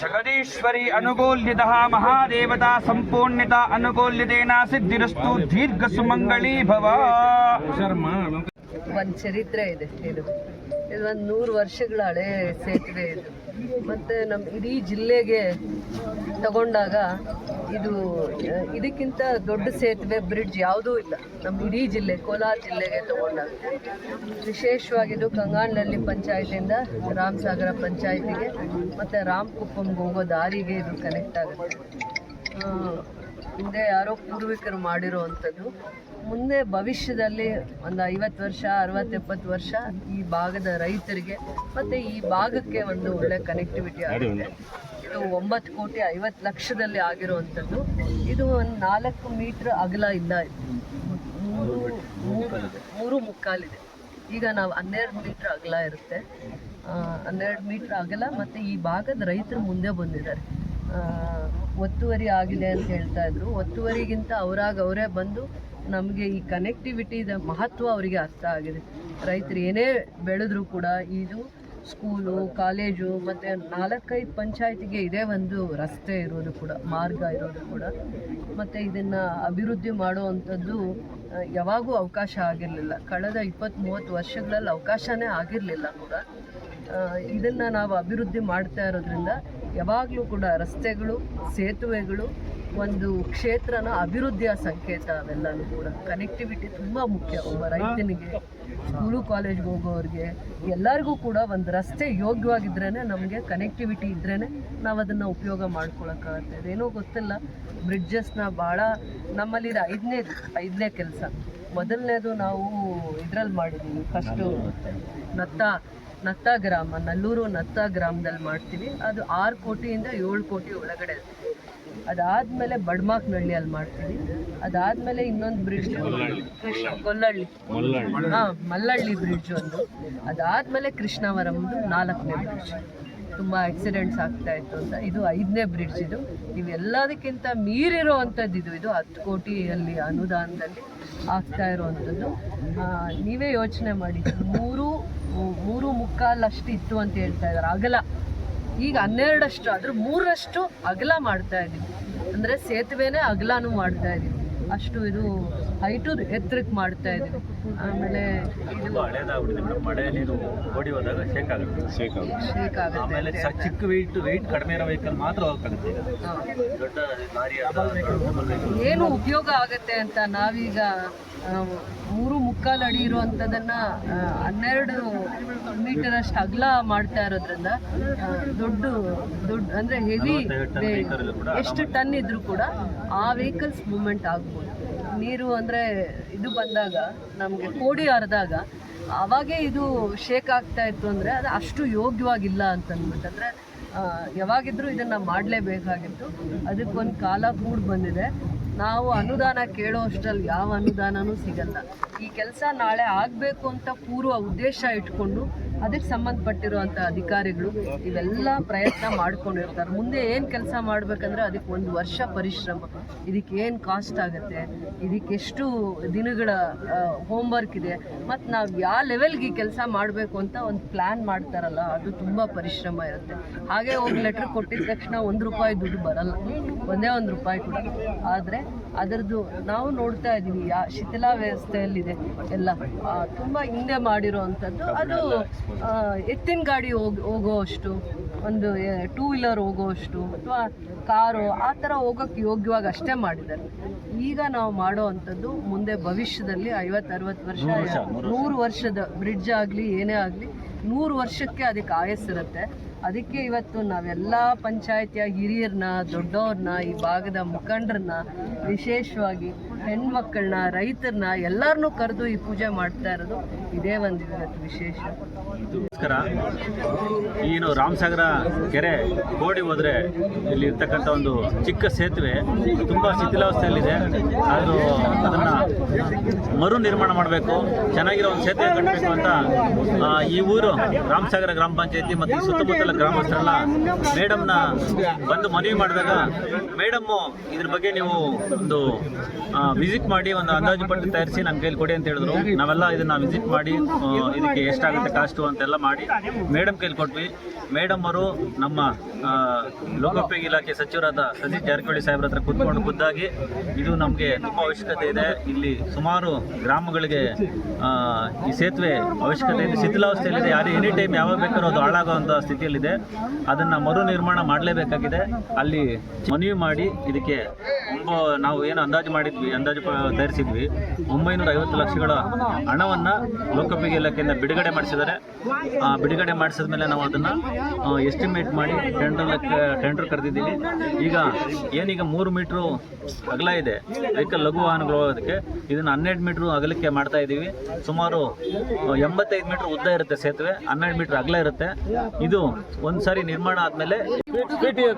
जगदीश्वरी अनुकूल्यतः महादेवता संपूर्णता अनुकूल्यतेन सिद्धिरस्तु दीर्घ सुमंगली भव। ಒಂದು ಚರಿತ್ರೆ ಇದೆ. ಇದು ಒಂದು 100 ವರ್ಷಗಳ ಹಳೆ ಸೇತುವೆ ಇದು. ಮತ್ತು ನಮ್ಮ ಇಡೀ ಜಿಲ್ಲೆಗೆ ತಗೊಂಡಾಗ ಇದಕ್ಕಿಂತ ದೊಡ್ಡ ಸೇತುವೆ ಬ್ರಿಡ್ಜ್ ಯಾವುದೂ ಇಲ್ಲ ನಮ್ಮ ಇಡೀ ಜಿಲ್ಲೆ, ಕೋಲಾರ ಜಿಲ್ಲೆಗೆ ತಗೊಂಡಾಗ. ವಿಶೇಷವಾಗಿ ಇದು ಕಂಗಾನಹಳ್ಳಿ ಪಂಚಾಯತಿಯಿಂದ ರಾಮಸಾಗರ ಪಂಚಾಯತಿಗೆ ಮತ್ತು ರಾಮಕುಪ್ಪಂಗೆ ಹೋಗೋ ದಾರಿಗೆ ಇದು ಕನೆಕ್ಟ್ ಆಗುತ್ತೆ. ಹಿಂದೆ ಯಾರೋ ಪೂರ್ವಿಕರು ಮಾಡಿರೋ ಅಂಥದ್ದು. ಮುಂದೆ ಭವಿಷ್ಯದಲ್ಲಿ ಒಂದು 50 ವರ್ಷ 60-70 ವರ್ಷ ಈ ಭಾಗದ ರೈತರಿಗೆ ಮತ್ತು ಈ ಭಾಗಕ್ಕೆ ಒಂದು ಒಳ್ಳೆ ಕನೆಕ್ಟಿವಿಟಿ ಆಗುತ್ತೆ. ಇದು 9,50,00,000ದಲ್ಲಿ ಆಗಿರುವಂಥದ್ದು. ಇದು ಒಂದು 4 ಮೀಟ್ರ್ ಅಗಲ ಇಲ್ಲ, ಇದು 3.25 ಇದೆ. ಈಗ ನಾವು 12 ಮೀಟ್ರ್ ಅಗಲ ಇರುತ್ತೆ, 12 ಮೀಟ್ರ್ ಅಗಲ. ಮತ್ತು ಈ ಭಾಗದ ರೈತರು ಮುಂದೆ ಬಂದಿದ್ದಾರೆ. ಒತ್ತುವರಿ ಆಗಿದೆ ಅಂತ ಹೇಳ್ತಾ ಇದ್ರು. ಒತ್ತುವರಿಗಿಂತ ಅವರೇ ಬಂದು ನಮಗೆ ಈ ಕನೆಕ್ಟಿವಿಟಿದ ಮಹತ್ವ ಅವರಿಗೆ ಅರ್ಥ ಆಗಿದೆ. ರೈತರು ಏನೇ ಬೆಳೆದ್ರೂ ಕೂಡ ಇದು ಸ್ಕೂಲು, ಕಾಲೇಜು ಮತ್ತು 4-5 ಪಂಚಾಯತಿಗೆ ಇದೇ ಒಂದು ರಸ್ತೆ ಇರೋದು ಕೂಡ, ಮಾರ್ಗ ಇರೋದು ಕೂಡ. ಮತ್ತು ಇದನ್ನು ಅಭಿವೃದ್ಧಿ ಮಾಡುವಂಥದ್ದು ಯಾವಾಗೂ ಅವಕಾಶ ಆಗಿರಲಿಲ್ಲ. ಕಳೆದ 20-30 ವರ್ಷಗಳಲ್ಲಿ ಅವಕಾಶನೇ ಆಗಿರಲಿಲ್ಲ ಕೂಡ. ಇದನ್ನು ನಾವು ಅಭಿವೃದ್ಧಿ ಮಾಡ್ತಾ ಇರೋದ್ರಿಂದ ಯಾವಾಗಲೂ ಕೂಡ ರಸ್ತೆಗಳು, ಸೇತುವೆಗಳು ಒಂದು ಕ್ಷೇತ್ರನ ಅಭಿವೃದ್ಧಿಯ ಸಂಕೇತ. ಅವೆಲ್ಲನೂ ಕೂಡ ಕನೆಕ್ಟಿವಿಟಿ ತುಂಬ ಮುಖ್ಯ. ಒಬ್ಬ ರೈತನಿಗೆ, ಸ್ಕೂಲು ಕಾಲೇಜ್ಗೆ ಹೋಗೋರಿಗೆ ಎಲ್ಲರಿಗೂ ಕೂಡ ಒಂದು ರಸ್ತೆ ಯೋಗ್ಯವಾಗಿದ್ರೇ, ನಮಗೆ ಕನೆಕ್ಟಿವಿಟಿ ಇದ್ರೇ ನಾವು ಅದನ್ನು ಉಪಯೋಗ ಮಾಡ್ಕೊಳಕ್ಕಾಗತ್ತೆ. ಅದೇನೋ ಗೊತ್ತಿಲ್ಲ, ಬ್ರಿಡ್ಜಸ್ನ ಭಾಳ ನಮ್ಮಲ್ಲಿ ಐದನೇ ಕೆಲಸ. ಮೊದಲನೇದು ನಾವು ಇದರಲ್ಲಿ ಮಾಡಿದ್ದೀವಿ, ಫಸ್ಟು ನತ್ತ ಗ್ರಾಮ, ನಲ್ಲೂರು ನತ್ತ ಗ್ರಾಮದಲ್ಲಿ ಮಾಡ್ತೀವಿ. ಅದು 6 ಕೋಟಿಯಿಂದ 7 ಕೋಟಿ ಒಳಗಡೆ. ಅದಾದಮೇಲೆ ಬಡ್ಮಾಕ್ನಹಳ್ಳಿಯಲ್ಲಿ ಮಾಡ್ತೀವಿ. ಅದಾದಮೇಲೆ ಇನ್ನೊಂದು ಬ್ರಿಡ್ಜ್ ಮಲ್ಲಹಳ್ಳಿ ಬ್ರಿಡ್ಜ್ ಒಂದು. ಅದಾದಮೇಲೆ ಕೃಷ್ಣವರಮ್ದು 4ನೇ ಬ್ರಿಡ್ಜ್. ತುಂಬ ಆಕ್ಸಿಡೆಂಟ್ಸ್ ಆಗ್ತಾ ಇತ್ತು ಅಂತ ಇದು 5ನೇ ಬ್ರಿಡ್ಜ್. ಇವೆಲ್ಲದಕ್ಕಿಂತ ಮೀರಿರೋ ಅಂಥದ್ದು ಇದು 10 ಕೋಟಿಯಲ್ಲಿ ಅನುದಾನದಲ್ಲಿ ಆಗ್ತಾ ಇರೋವಂಥದ್ದು. ನೀವೇ ಯೋಚನೆ ಮಾಡಿ, 3.25 ಅಷ್ಟು ಇತ್ತು ಅಂತ ಹೇಳ್ತಾ ಇದ್ದಾರೆ ಅಗಲ. ಈಗ 12 ಅಷ್ಟು, ಅದ್ರ 3ರಷ್ಟು ಅಗಲ ಮಾಡ್ತಾ ಇದ್ದೀವಿ. ಅಂದರೆ ಸೇತುವೆನೇ ಅಗಲನೂ ಮಾಡ್ತಾ ಇದ್ದೀವಿ. ಅಷ್ಟು ಇದು ಹೈಟು ಎತ್ತರಕ್ಕೆ ಮಾಡ್ತಾ ಇದ್ದೀವಿ. ಆಮೇಲೆ ಇದು ಮಳೆ ನೀರು ಓಡಿ ಹೋದಾಗ ಶೇಕ್ ಆಗುತ್ತೆ. ಆಮೇಲೆ ಚಿಕ್ಕ ವೆಯ್ಟ್ ಕಡಿಮೆ ಇರೋ ವೆಹಿಕಲ್ ಮಾತ್ರ ಹೋಗಕ್ಕಾಗುತ್ತೆ. ದೊಡ್ಡ ಲಾರಿ ಏನು ಉಪಯೋಗ ಆಗುತ್ತೆ ಅಂತ ನಾವೀಗ 3.25 ಅಡಿ ಇರುವಂಥದ್ದನ್ನು 12 ಮೀಟರ್ ಅಷ್ಟು ಅಗಲ ಮಾಡ್ತಾ ಇರೋದ್ರಿಂದ ದೊಡ್ಡ ಅಂದರೆ ಹೆವಿ ಎಷ್ಟು ಟನ್ ಇದ್ರೂ ಕೂಡ ಆ ವೆಹಿಕಲ್ಸ್ ಮೂವ್ಮೆಂಟ್ ಆಗ್ಬೋದು. ನೀರು ಅಂದರೆ ಇದು ಬಂದಾಗ, ನಮಗೆ ಕೋಡಿ ಹರಿದಾಗ ಆವಾಗೇ ಇದು ಶೇಕ್ ಆಗ್ತಾ ಇತ್ತು ಅಂದರೆ ಅದು ಅಷ್ಟು ಯೋಗ್ಯವಾಗಿಲ್ಲ ಅಂತಂದ್ಬಿಟ್ಟು. ಅಂದರೆ ಯಾವಾಗಿದ್ರೂ ಇದನ್ನು ಮಾಡಲೇಬೇಕಾಗಿತ್ತು. ಅದಕ್ಕೊಂದು ಕಾಲ ಕೂಡ ಬಂದಿದೆ. ನಾವು ಅನುದಾನ ಕೇಳೋ ಅಷ್ಟರಲ್ಲಿ ಯಾವ ಅನುದಾನವೂ ಸಿಗಲ್ಲ. ಈ ಕೆಲಸ ನಾಳೆ ಆಗಬೇಕು ಅಂತ ಪೂರ್ವ ಉದ್ದೇಶ ಇಟ್ಕೊಂಡು ಅದಕ್ಕೆ ಸಂಬಂಧಪಟ್ಟಿರುವಂಥ ಅಧಿಕಾರಿಗಳು ಇವೆಲ್ಲ ಪ್ರಯತ್ನ ಮಾಡ್ಕೊಂಡಿರ್ತಾರೆ. ಮುಂದೆ ಏನು ಕೆಲಸ ಮಾಡಬೇಕಂದ್ರೆ ಅದಕ್ಕೆ 1 ವರ್ಷ ಪರಿಶ್ರಮ, ಇದಕ್ಕೆ ಏನು ಕಾಸ್ಟ್ ಆಗುತ್ತೆ, ಇದಕ್ಕೆ ಎಷ್ಟು ದಿನಗಳ ಹೋಮ್ವರ್ಕ್ ಇದೆ, ಮತ್ತು ನಾವು ಯಾವ ಲೆವೆಲ್ಗೆ ಈ ಕೆಲಸ ಮಾಡಬೇಕು ಅಂತ ಒಂದು ಪ್ಲ್ಯಾನ್ ಮಾಡ್ತಾರಲ್ಲ, ಅದು ತುಂಬ ಪರಿಶ್ರಮ ಇರುತ್ತೆ. ಹಾಗೆ ಹೋಗಿ ಲೆಟ್ರ್ ಕೊಟ್ಟಿದ ತಕ್ಷಣ 1 ರೂಪಾಯಿ ದುಡ್ಡು ಬರಲ್ಲ, ಒಂದೇ 1 ರೂಪಾಯಿ ಕೂಡ. ಆದರೆ ಅದರದ್ದು ನಾವು ನೋಡ್ತಾ ಇದ್ದೀವಿ ಶಿಥಿಲ ವ್ಯವಸ್ಥೆಯಲ್ಲಿದೆ ಎಲ್ಲ. ತುಂಬ ಹಿಂದೆ ಮಾಡಿರೋ ಅಂಥದ್ದು. ಅದು ಎತ್ತಿನ ಗಾಡಿ ಹೋಗೋ ಅಷ್ಟು, ಒಂದು 2 ವೀಲರ್ ಹೋಗೋ ಅಷ್ಟು, ಅಥವಾ ಕಾರು ಆ ಥರ ಹೋಗೋಕ್ಕೆ ಯೋಗ್ಯವಾಗಿ ಅಷ್ಟೇ ಮಾಡಿದ್ದಾರೆ. ಈಗ ನಾವು ಮಾಡೋ ಅಂಥದ್ದು ಮುಂದೆ ಭವಿಷ್ಯದಲ್ಲಿ 50-60 ವರ್ಷ 100 ವರ್ಷದ ಬ್ರಿಡ್ಜ್ ಆಗಲಿ ಏನೇ ಆಗಲಿ 100 ವರ್ಷಕ್ಕೆ ಅದಕ್ಕೆ ಆಯಸ್ಸಿರುತ್ತೆ. ಅದಕ್ಕೆ ಇವತ್ತು ನಾವೆಲ್ಲ ಪಂಚಾಯತಿಯ ಹಿರಿಯರನ್ನ, ದೊಡ್ಡವ್ರನ್ನ, ಈ ಭಾಗದ ಮುಖಂಡರನ್ನ, ವಿಶೇಷವಾಗಿ ಹೆಣ್ಮಕ್ಕಳನ್ನ, ರೈತರನ್ನ ಎಲ್ಲರನ್ನೂ ಕರೆದು ಈ ಪೂಜೆ ಮಾಡ್ತಾ ಇರೋದು ಇದೇ ಒಂದು ಇವತ್ತು ವಿಶೇಷ. ನಮಸ್ಕಾರ. ಏನು ರಾಮಸಾಗರ ಕೆರೆ ಕೋಡಿ ಹೋದರೆ ಇಲ್ಲಿ ಇರ್ತಕ್ಕಂಥ ಒಂದು ಚಿಕ್ಕ ಸೇತುವೆ ತುಂಬ ಶಿಥಿಲಾವಸ್ಥೆಯಲ್ಲಿದೆ. ಅದನ್ನು ಮರು ನಿರ್ಮಾಣ ಮಾಡಬೇಕು, ಚೆನ್ನಾಗಿರೋ ಒಂದು ಸೇತುವೆ ಕಟ್ಟಬೇಕು ಅಂತ ಈ ಊರು ರಾಮಸಾಗರ ಗ್ರಾಮ ಪಂಚಾಯತಿ ಮತ್ತು ಸುತ್ತಮುತ್ತಲ ಗ್ರಾಮಸ್ಥರೆಲ್ಲ ಮೇಡಮ್ನ ಬಂದು ಮನವಿ ಮಾಡಿದಾಗ ಮೇಡಮ್ಮು ಇದ್ರ ಬಗ್ಗೆ ನೀವು ಒಂದು ವಿಸಿಟ್ ಮಾಡಿ ಒಂದು ಅಂದಾಜು ಪಟ್ಟಿ ತಯಾರಿಸಿ ನನ್ನ ಕೈಲಿ ಕೊಡಿ ಅಂತ ಹೇಳಿದ್ರು. ನಾವೆಲ್ಲ ಇದನ್ನು ವಿಸಿಟ್ ಮಾಡಿ ಇದಕ್ಕೆ ಎಷ್ಟಾಗುತ್ತೆ ಕಾಸ್ಟು ಅಂತೆಲ್ಲ ಮಾಡಿ ಮೇಡಮ್ ಕೈಲಿ ಕೊಟ್ವಿ. ಮೇಡಮ್ ಅವರು ನಮ್ಮ ಲೋಕೋಪಯೋಗಿ ಇಲಾಖೆ ಸಚಿವರಾದ ಸತೀಶ್ ಜಾರಕಿಹೊಳಿ ಸಾಹೇಬ್ರ ಹತ್ರ ಕೂತ್ಕೊಂಡು ಖುದ್ದಾಗಿ ಇದು ನಮಗೆ ತುಂಬ ಅವಶ್ಯಕತೆ ಇದೆ, ಇಲ್ಲಿ ಸುಮಾರು ಗ್ರಾಮಗಳಿಗೆ ಈ ಸೇತುವೆ ಅವಶ್ಯಕತೆ ಇದೆ, ಶಿಥಿಲಾವಸ್ಥೆಯಲ್ಲಿದೆ, ಯಾರು ಎನಿ ಟೈಮ್ ಯಾವಾಗ ಬೇಕಾದ್ರೂ ಅದು ಹಾಳಾಗುವಂಥ ಸ್ಥಿತಿಯಲ್ಲಿದೆ, ಅದನ್ನು ಮರು ನಿರ್ಮಾಣ ಮಾಡಲೇಬೇಕಾಗಿದೆ. ಅಲ್ಲಿ ಮನವಿ ಮಾಡಿ ಇದಕ್ಕೆ ನಾವು ಏನು ಅಂದಾಜು ಮಾಡಿದ್ವಿ, ಅಂದಾಜು ತಯಾರಿಸಿದ್ವಿ 950 ಲಕ್ಷಗಳ ಹಣವನ್ನು ಲೋಕೋಪಯೋಗಿ ಇಲಾಖೆಯಿಂದ ಬಿಡುಗಡೆ ಮಾಡಿಸಿದ್ದಾರೆ. ಬಿಡುಗಡೆ ಮಾಡಿಸಿದ ಮೇಲೆ ನಾವು ಅದನ್ನು ಎಸ್ಟಿಮೇಟ್ ಮಾಡಿ ಟೆಂಡರ್ ಕರೆದಿದ್ದೀವಿ. ಈಗ 3 ಮೀಟ್ರು ಅಗಲ ಇದೆ ವೆಹಿಕಲ್ ಲಘು ವಾಹನಗಳು ಹೋಗೋದಕ್ಕೆ, ಇದನ್ನು 12 ಮೀಟ್ರು ಅಗಲಕ್ಕೆ ಮಾಡ್ತಾ ಇದ್ದೀವಿ. ಸುಮಾರು 85 ಮೀಟ್ರ್ ಉದ್ದ ಇರುತ್ತೆ ಸೇತುವೆ, 12 ಮೀಟ್ರ್ ಅಗಲ ಇರುತ್ತೆ. ಇದು ಒಂದು ಸಾರಿ ನಿರ್ಮಾಣ ಆದಮೇಲೆ ದೇವ